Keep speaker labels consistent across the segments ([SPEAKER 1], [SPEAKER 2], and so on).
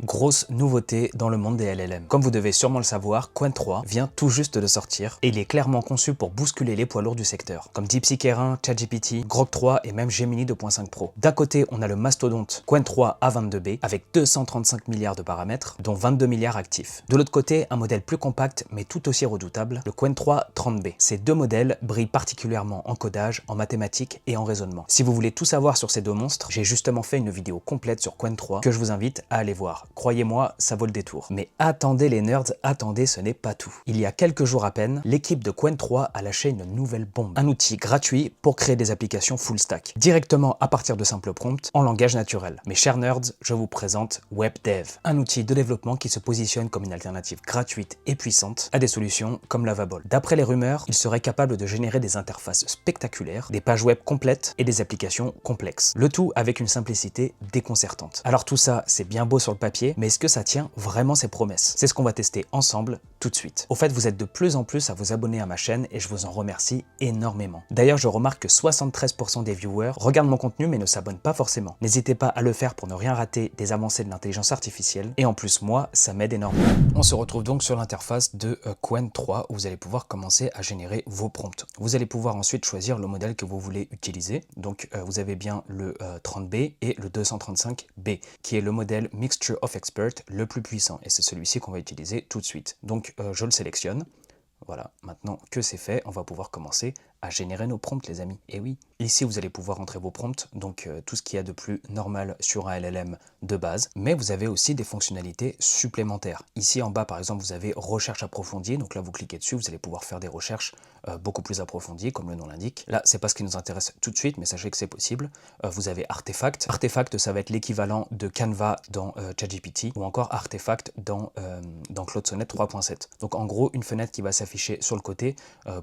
[SPEAKER 1] Grosse nouveauté dans le monde des LLM. Comme vous devez sûrement le savoir, Qwen 3 vient tout juste de sortir et il est clairement conçu pour bousculer les poids lourds du secteur, comme DeepSeek R1, ChatGPT, Grok 3 et même Gemini 2.5 Pro. D'un côté, on a le mastodonte Qwen 3 A22B avec 235 milliards de paramètres, dont 22 milliards actifs. De l'autre côté, un modèle plus compact mais tout aussi redoutable, le Qwen 3 30B. Ces deux modèles brillent particulièrement en codage, en mathématiques et en raisonnement. Si vous voulez tout savoir sur ces deux monstres, j'ai justement fait une vidéo complète sur Qwen 3 que je vous invite à aller voir. Croyez-moi, ça vaut le détour. Mais attendez les nerds, attendez, ce n'est pas tout. Il y a quelques jours à peine, l'équipe de Qwen 3 a lâché une nouvelle bombe. Un outil gratuit pour créer des applications full stack, directement à partir de simples prompts en langage naturel. Mes chers nerds, je vous présente WebDev, un outil de développement qui se positionne comme une alternative gratuite et puissante à des solutions comme Lovable. D'après les rumeurs, il serait capable de générer des interfaces spectaculaires, des pages web complètes et des applications complexes. Le tout avec une simplicité déconcertante. Alors tout ça, c'est bien beau sur le papier, mais est-ce que ça tient vraiment ses promesses? C'est ce qu'on va tester ensemble tout de suite. Au fait, vous êtes de plus en plus à vous abonner à ma chaîne et je vous en remercie énormément. D'ailleurs, je remarque que 73% des viewers regardent mon contenu mais ne s'abonnent pas forcément. N'hésitez pas à le faire pour ne rien rater des avancées de l'intelligence artificielle et en plus, moi, ça m'aide énormément. On se retrouve donc sur l'interface de Qwen 3 où vous allez pouvoir commencer à générer vos prompts. Vous allez pouvoir ensuite choisir le modèle que vous voulez utiliser. Donc, vous avez bien le 30B et le 235B qui est le modèle Mixture of Expert le plus puissant et c'est celui-ci qu'on va utiliser tout de suite. Donc je le sélectionne. Voilà, maintenant que c'est fait, on va pouvoir commencer à générer nos prompts, les amis. Et oui, ici vous allez pouvoir entrer vos prompts, donc tout ce qu'il y a de plus normal sur un LLM de base, mais vous avez aussi des fonctionnalités supplémentaires. Ici en bas, par exemple, vous avez recherche approfondie, donc là vous cliquez dessus, vous allez pouvoir faire des recherches beaucoup plus approfondies, comme le nom l'indique. Là, c'est pas ce qui nous intéresse tout de suite, mais sachez que c'est possible. Vous avez Artefact. Artefact, ça va être l'équivalent de Canva dans ChatGPT, ou encore Artefact dans Claude Sonnet 3.7. Donc en gros, une fenêtre qui va s'afficher sur le côté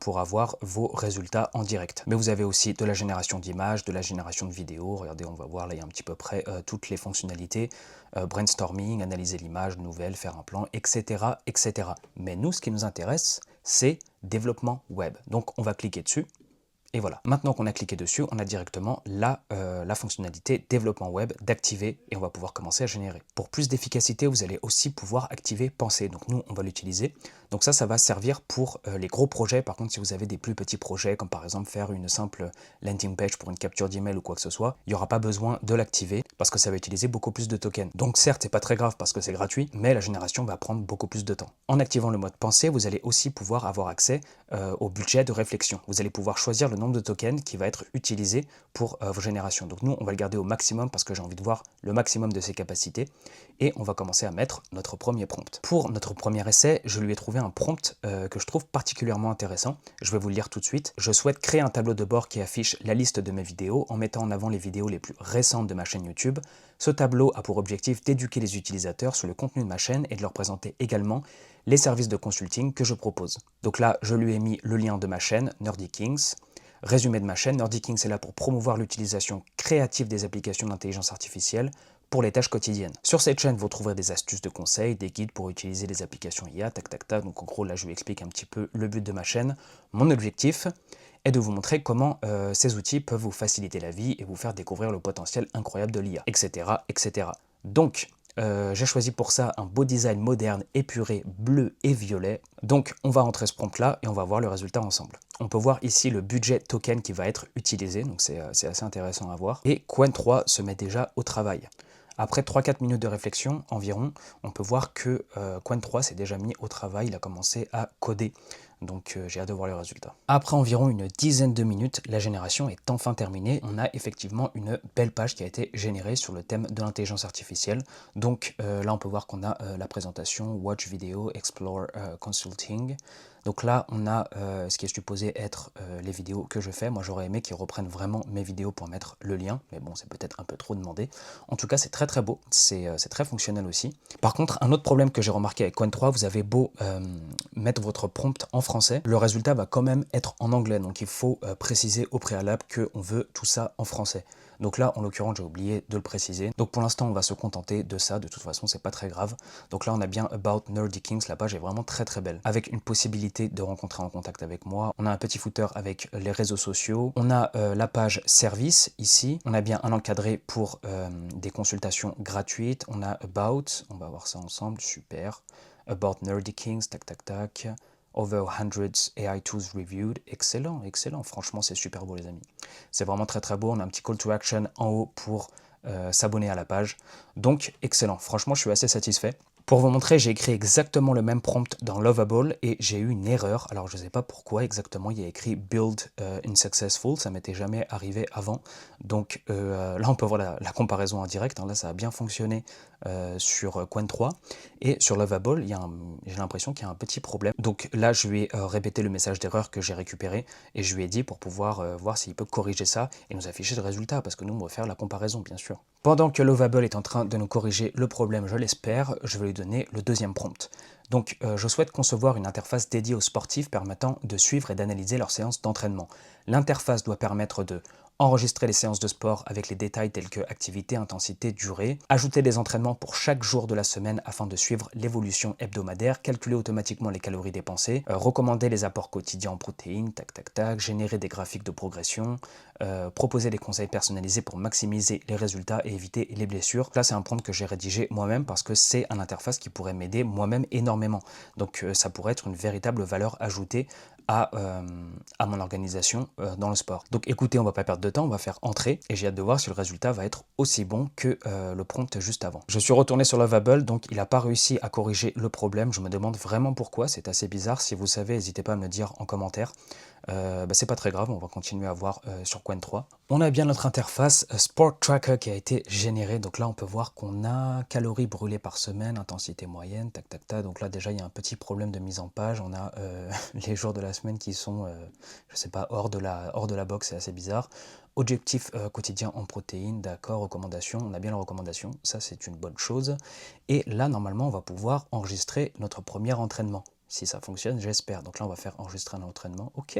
[SPEAKER 1] pour avoir vos résultats en direct. Mais vous avez aussi de la génération d'images, de la génération de vidéos. Regardez, on va voir là, il y a un petit peu près toutes les fonctionnalités. Brainstorming, analyser l'image, nouvelle, faire un plan, etc., etc. Mais nous, ce qui nous intéresse, c'est développement web. Donc, on va cliquer dessus. Et voilà, maintenant qu'on a cliqué dessus, on a directement la fonctionnalité développement web d'activer et on va pouvoir commencer à générer. Pour plus d'efficacité, vous allez aussi pouvoir activer Penser. Donc nous, on va l'utiliser. Donc ça va servir pour les gros projets. Par contre, si vous avez des plus petits projets, comme par exemple faire une simple landing page pour une capture d'email ou quoi que ce soit, il n'y aura pas besoin de l'activer parce que ça va utiliser beaucoup plus de tokens. Donc certes, c'est pas très grave parce que c'est gratuit, mais la génération va prendre beaucoup plus de temps. En activant le mode Penser, vous allez aussi pouvoir avoir accès au budget de réflexion. Vous allez pouvoir choisir le nombre de tokens qui va être utilisé pour vos générations. Donc nous, on va le garder au maximum parce que j'ai envie de voir le maximum de ses capacités et on va commencer à mettre notre premier prompt. Pour notre premier essai, je lui ai trouvé un prompt que je trouve particulièrement intéressant. Je vais vous le lire tout de suite. Je souhaite créer un tableau de bord qui affiche la liste de mes vidéos en mettant en avant les vidéos les plus récentes de ma chaîne YouTube. Ce tableau a pour objectif d'éduquer les utilisateurs sur le contenu de ma chaîne et de leur présenter également les services de consulting que je propose. Donc là, je lui ai mis le lien de ma chaîne, Nerdy Kings. Résumé de ma chaîne, Nerdy Kings est là pour promouvoir l'utilisation créative des applications d'intelligence artificielle pour les tâches quotidiennes. Sur cette chaîne, vous trouverez des astuces de conseils, des guides pour utiliser les applications IA, tac tac tac. Donc en gros, là, je lui explique un petit peu le but de ma chaîne. Mon objectif est de vous montrer comment ces outils peuvent vous faciliter la vie et vous faire découvrir le potentiel incroyable de l'IA, etc., etc. Donc, j'ai choisi pour ça un beau design moderne, épuré, bleu et violet. Donc on va entrer ce prompt là et on va voir le résultat ensemble. On peut voir ici le budget token qui va être utilisé, donc c'est assez intéressant à voir. Et Qwen 3 se met déjà au travail. Après 3-4 minutes de réflexion environ, on peut voir que Qwen 3 s'est déjà mis au travail, il a commencé à coder. Donc j'ai hâte de voir le résultat. Après environ une dizaine de minutes, la génération est enfin terminée. On a effectivement une belle page qui a été générée sur le thème de l'intelligence artificielle. Donc là on peut voir qu'on a la présentation Watch Video, Explore Consulting. Donc là, on a ce qui est supposé être les vidéos que je fais. Moi, j'aurais aimé qu'ils reprennent vraiment mes vidéos pour mettre le lien. Mais bon, c'est peut-être un peu trop demandé. En tout cas, c'est très très beau. C'est très fonctionnel aussi. Par contre, un autre problème que j'ai remarqué avec Qwen 3, vous avez beau mettre votre prompt en français, le résultat va quand même être en anglais. Donc, il faut préciser au préalable qu'on veut tout ça en français. Donc là, en l'occurrence, j'ai oublié de le préciser. Donc pour l'instant, on va se contenter de ça. De toute façon, c'est pas très grave. Donc là, on a bien About Nerdy Kings. La page est vraiment très très belle. Avec une possibilité de rentrer en contact avec moi. On a un petit footer avec les réseaux sociaux. On a la page service ici. On a bien un encadré pour des consultations gratuites. On a About. On va voir ça ensemble. Super. About Nerdy Kings. Tac, tac, tac. Over hundreds AI tools reviewed. Excellent, excellent. Franchement, c'est super beau, les amis. C'est vraiment très très beau. On a un petit call to action en haut pour s'abonner à la page. Donc, excellent. Franchement, je suis assez satisfait. Pour vous montrer, j'ai écrit exactement le même prompt dans Lovable et j'ai eu une erreur. Alors, je ne sais pas pourquoi exactement. Il y a écrit Build in Successful. Ça m'était jamais arrivé avant. Donc, là, on peut voir la comparaison en direct. Hein. Là, ça a bien fonctionné sur Qwen 3. Et sur Lovable, j'ai l'impression qu'il y a un petit problème. Donc là, je lui ai répété le message d'erreur que j'ai récupéré et je lui ai dit pour pouvoir voir s'il peut corriger ça et nous afficher le résultat parce que nous, on va faire la comparaison, bien sûr. Pendant que Lovable est en train de nous corriger le problème, je l'espère, je vais lui donner le deuxième prompt. Donc, je souhaite concevoir une interface dédiée aux sportifs permettant de suivre et d'analyser leurs séances d'entraînement. L'interface doit permettre de enregistrer les séances de sport avec les détails tels que activité, intensité, durée, ajouter des entraînements pour chaque jour de la semaine afin de suivre l'évolution hebdomadaire, calculer automatiquement les calories dépensées, recommander les apports quotidiens en protéines, tac tac tac, générer des graphiques de progression, proposer des conseils personnalisés pour maximiser les résultats et éviter les blessures. Là, c'est un prompt que j'ai rédigé moi-même parce que c'est un interface qui pourrait m'aider moi-même énormément. Donc, ça pourrait être une véritable valeur ajoutée à mon organisation dans le sport. Donc écoutez, on va pas perdre de temps, on va faire entrer et j'ai hâte de voir si le résultat va être aussi bon que le prompt juste avant. Je suis retourné sur Lovable, donc il n'a pas réussi à corriger le problème. Je me demande vraiment pourquoi, c'est assez bizarre. Si vous savez, n'hésitez pas à me le dire en commentaire. C'est pas très grave, on va continuer à voir sur Qwen 3. On a bien notre interface Sport Tracker qui a été générée. Donc là, on peut voir qu'on a calories brûlées par semaine, intensité moyenne, tac tac tac. Donc là, déjà, il y a un petit problème de mise en page. On a les jours de la semaine qui sont, je sais pas, hors de la box, c'est assez bizarre. Objectif quotidien en protéines, d'accord, recommandations, on a bien la recommandation, ça c'est une bonne chose. Et là, normalement, on va pouvoir enregistrer notre premier entraînement. Si ça fonctionne, j'espère. Donc là, on va faire enregistrer un entraînement. Ok,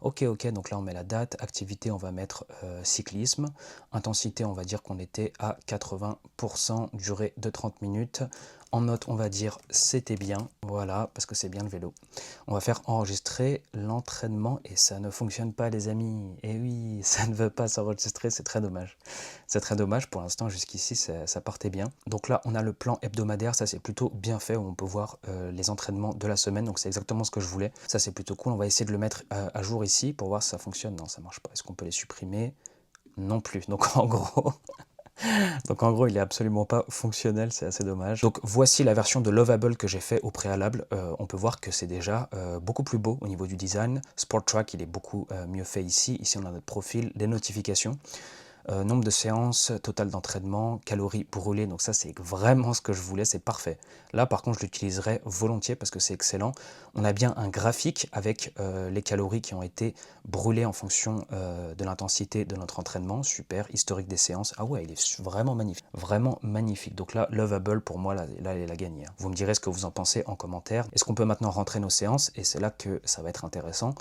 [SPEAKER 1] ok, donc là on met la date, activité on va mettre cyclisme, intensité on va dire qu'on était à 80%, durée de 30 minutes, en note on va dire c'était bien, voilà, parce que c'est bien le vélo. On va faire enregistrer l'entraînement et ça ne fonctionne pas les amis, et oui, ça ne veut pas s'enregistrer, c'est très dommage. C'est très dommage, pour l'instant jusqu'ici ça partait bien. Donc là on a le plan hebdomadaire, ça c'est plutôt bien fait, où on peut voir les entraînements de la semaine, donc c'est exactement ce que je voulais. Ça c'est plutôt cool, on va essayer de le mettre à jour ici pour voir si ça fonctionne. Non, ça marche pas. Est-ce qu'on peut les supprimer? Non plus. Donc en gros... Donc en gros, il est absolument pas fonctionnel, c'est assez dommage. Donc voici la version de Lovable que j'ai fait au préalable. On peut voir que c'est déjà beaucoup plus beau au niveau du design. Sport Track, il est beaucoup mieux fait ici. Ici, on a notre profil, les notifications. Nombre de séances, total d'entraînement, calories brûlées, donc ça c'est vraiment ce que je voulais, c'est parfait. Là par contre je l'utiliserai volontiers parce que c'est excellent. On a bien un graphique avec les calories qui ont été brûlées en fonction de l'intensité de notre entraînement, super, historique des séances, ah ouais il est vraiment magnifique, vraiment magnifique. Donc là, Lovable pour moi, là elle a gagné. Vous me direz ce que vous en pensez en commentaire. Est-ce qu'on peut maintenant rentrer nos séances? Et c'est là que ça va être intéressant.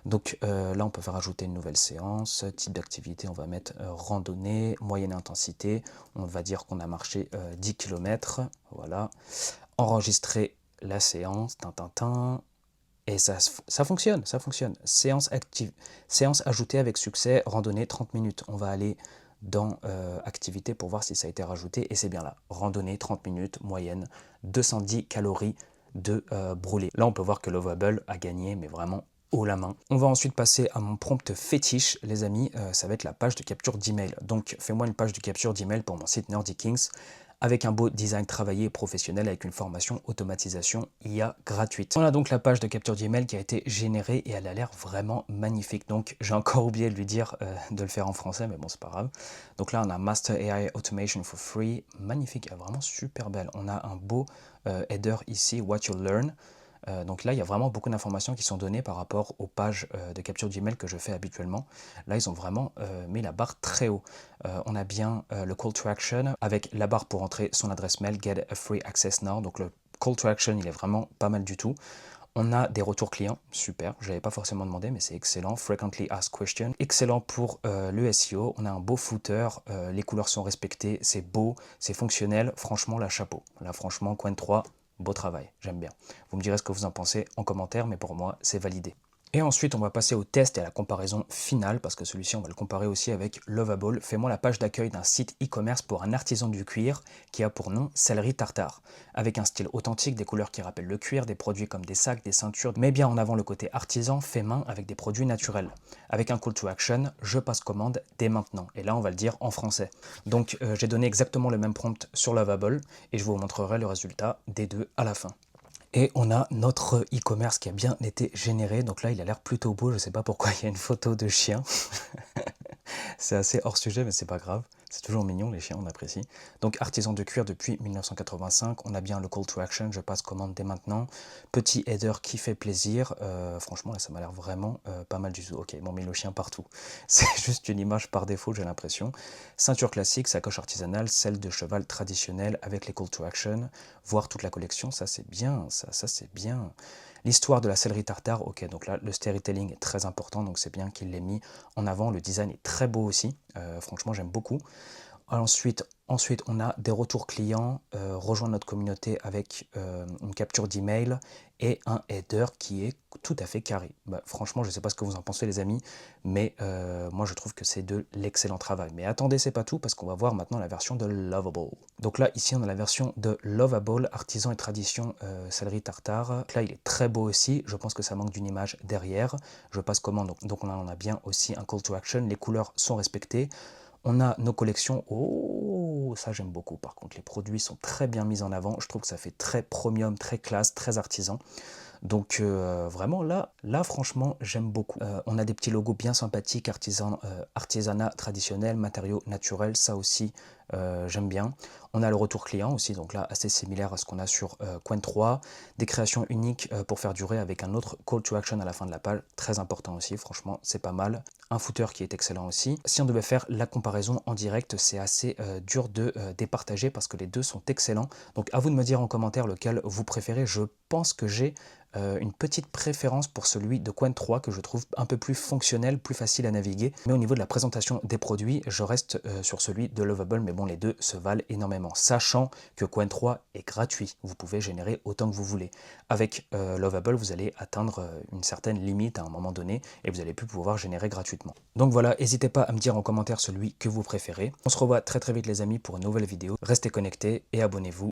[SPEAKER 1] Donc là, on peut faire ajouter une nouvelle séance, type d'activité, on va mettre randonnée, moyenne intensité, on va dire qu'on a marché 10 km, voilà, enregistrer la séance, et ça fonctionne, ça fonctionne. Séance active, séance ajoutée avec succès, randonnée 30 minutes, on va aller dans activité pour voir si ça a été rajouté, et c'est bien là, randonnée 30 minutes, moyenne, 210 calories de brûlé. Là, on peut voir que Lovable a gagné, mais vraiment haut la main. On va ensuite passer à mon prompt fétiche, les amis, ça va être la page de capture d'email. Donc fais-moi une page de capture d'email pour mon site Nerdy Kings avec un beau design travaillé et professionnel avec une formation automatisation IA gratuite. On a donc la page de capture d'email qui a été générée et elle a l'air vraiment magnifique. Donc j'ai encore oublié de lui dire de le faire en français, mais bon c'est pas grave. Donc là on a Master AI Automation for Free, magnifique, vraiment super belle. On a un beau header ici, What You Learn. Donc là, il y a vraiment beaucoup d'informations qui sont données par rapport aux pages de capture d'email que je fais habituellement. Là, ils ont vraiment mis la barre très haut. On a bien le call to action avec la barre pour entrer son adresse mail, Get a Free Access Now. Donc le call to action, il est vraiment pas mal du tout. On a des retours clients, super, je l'avais pas forcément demandé, mais c'est excellent. Frequently asked questions, excellent pour le SEO. On a un beau footer, les couleurs sont respectées, c'est beau, c'est fonctionnel. Franchement, là, chapeau. Là, franchement, Coin 3, beau travail, j'aime bien. Vous me direz ce que vous en pensez en commentaire, mais pour moi, c'est validé. Et ensuite, on va passer au test et à la comparaison finale, parce que celui-ci, on va le comparer aussi avec Lovable. Fais-moi la page d'accueil d'un site e-commerce pour un artisan du cuir qui a pour nom Céleri Tartare. Avec un style authentique, des couleurs qui rappellent le cuir, des produits comme des sacs, des ceintures, mais bien en avant le côté artisan, fait main avec des produits naturels. Avec un call to action, je passe commande dès maintenant. Et là, on va le dire en français. Donc, j'ai donné exactement le même prompt sur Lovable et je vous montrerai le résultat des deux à la fin. Et on a notre e-commerce qui a bien été généré. Donc là, il a l'air plutôt beau. Je ne sais pas pourquoi il y a une photo de chien. C'est assez hors sujet, mais c'est pas grave. C'est toujours mignon, les chiens, on apprécie. Donc, artisan de cuir depuis 1985. On a bien le call to action, je passe commande dès maintenant. Petit header qui fait plaisir. Franchement, là, ça m'a l'air vraiment pas mal du tout. Ok, bon, mais le chien partout. C'est juste une image par défaut, j'ai l'impression. Ceinture classique, sacoche artisanale, celle de cheval traditionnelle avec les call to action. Voir toute la collection, ça c'est bien, ça c'est bien. L'histoire de la céleri tartare, ok, donc là le storytelling est très important, donc c'est bien qu'il l'ait mis en avant. Le design est très beau aussi, franchement j'aime beaucoup. Ensuite, on a des retours clients, rejoindre notre communauté avec une capture d'email et un header qui est tout à fait carré. Bah, franchement, je ne sais pas ce que vous en pensez les amis, mais moi je trouve que c'est de l'excellent travail. Mais attendez, c'est pas tout parce qu'on va voir maintenant la version de Lovable. Donc là, ici, on a la version de Lovable, artisan et tradition céleri tartare. Donc là, il est très beau aussi. Je pense que ça manque d'une image derrière. Je passe commande, donc on a bien aussi un call to action. Les couleurs sont respectées. On a nos collections. Oh, ça j'aime beaucoup. Par contre, les produits sont très bien mis en avant. Je trouve que ça fait très premium, très classe, très artisan. Donc vraiment là franchement j'aime beaucoup. On a des petits logos bien sympathiques, artisanat traditionnel, matériaux naturels, ça aussi j'aime bien. On a le retour client aussi, donc là assez similaire à ce qu'on a sur Coin 3. Des créations uniques pour faire durer avec un autre call to action à la fin de la page, très important aussi, franchement c'est pas mal. Un footer qui est excellent aussi. Si on devait faire la comparaison en direct, c'est assez dur de départager parce que les deux sont excellents. Donc à vous de me dire en commentaire lequel vous préférez. Je pense que j'ai une petite préférence pour celui de Coin 3 que je trouve un peu plus fonctionnel, plus facile à naviguer. Mais au niveau de la présentation des produits, je reste sur celui de Lovable, mais bon, les deux se valent énormément. Sachant que Coin 3 est gratuit, vous pouvez générer autant que vous voulez. Avec Lovable, vous allez atteindre une certaine limite à un moment donné et vous allez plus pouvoir générer gratuitement. Donc voilà, n'hésitez pas à me dire en commentaire celui que vous préférez. On se revoit très très vite les amis pour une nouvelle vidéo. Restez connectés et abonnez-vous.